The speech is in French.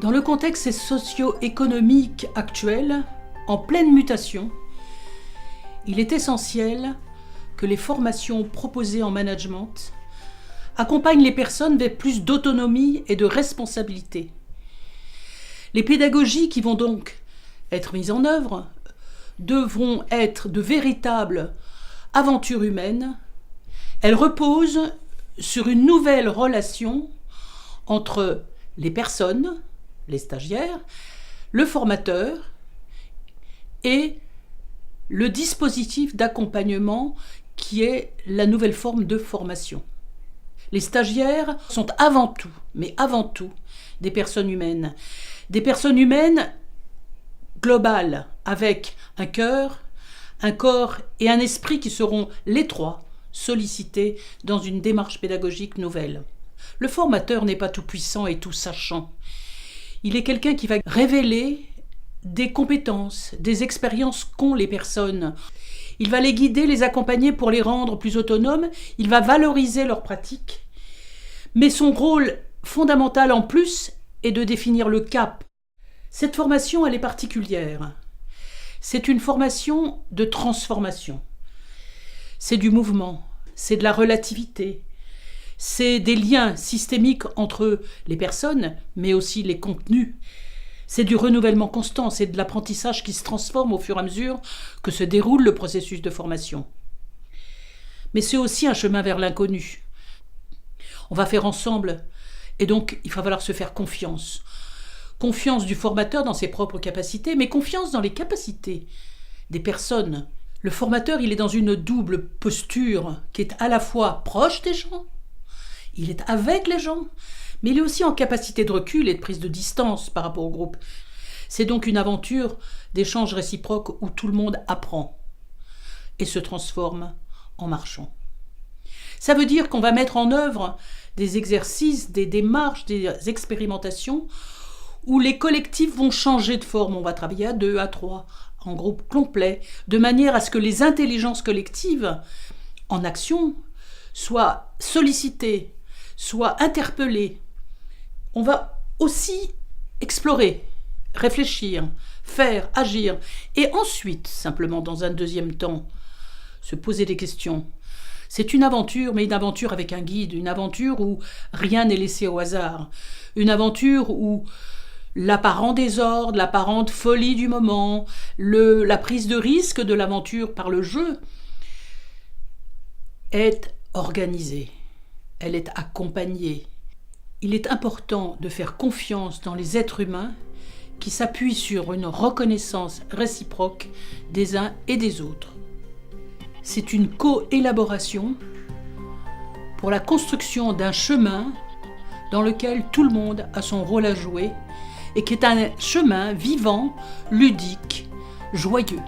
Dans le contexte socio-économique actuel, en pleine mutation, il est essentiel que les formations proposées en management accompagnent les personnes vers plus d'autonomie et de responsabilité. Les pédagogies qui vont donc être mises en œuvre devront être de véritables aventures humaines. Elles reposent sur une nouvelle relation entre les personnes, les stagiaires, le formateur et le dispositif d'accompagnement qui est la nouvelle forme de formation. Les stagiaires sont avant tout, mais avant tout, des personnes humaines globales, avec un cœur, un corps et un esprit qui seront les trois sollicités dans une démarche pédagogique nouvelle. Le formateur n'est pas tout puissant et tout sachant. Il est quelqu'un qui va révéler des compétences, des expériences qu'ont les personnes. Il va les guider, les accompagner pour les rendre plus autonomes. Il va valoriser leurs pratiques. Mais son rôle fondamental en plus est de définir le cap. Cette formation, elle est particulière. C'est une formation de transformation. C'est du mouvement, c'est de la relativité, c'est des liens systémiques entre les personnes, mais aussi les contenus. C'est du renouvellement constant, c'est de l'apprentissage qui se transforme au fur et à mesure que se déroule le processus de formation. Mais c'est aussi un chemin vers l'inconnu. On va faire ensemble, et donc il va falloir se faire confiance. Confiance du formateur dans ses propres capacités, mais confiance dans les capacités des personnes. Le formateur, il est dans une double posture qui est à la fois proche des gens, il est avec les gens, mais il est aussi en capacité de recul et de prise de distance par rapport au groupe. C'est donc une aventure d'échange réciproque où tout le monde apprend et se transforme en marchant. Ça veut dire qu'on va mettre en œuvre des exercices, des démarches, des expérimentations où les collectifs vont changer de forme. On va travailler à 2, à 3, en groupe complet, de manière à ce que les intelligences collectives en action soient sollicitées, soient interpellées. On va aussi explorer, réfléchir, faire, agir, et ensuite, simplement dans un deuxième temps, se poser des questions. C'est une aventure, mais une aventure avec un guide, une aventure où rien n'est laissé au hasard, une aventure où l'apparent désordre, l'apparente folie du moment, la prise de risque de l'aventure par le jeu est organisée, elle est accompagnée. Il est important de faire confiance dans les êtres humains qui s'appuient sur une reconnaissance réciproque des uns et des autres. C'est une co-élaboration pour la construction d'un chemin dans lequel tout le monde a son rôle à jouer et qui est un chemin vivant, ludique, joyeux.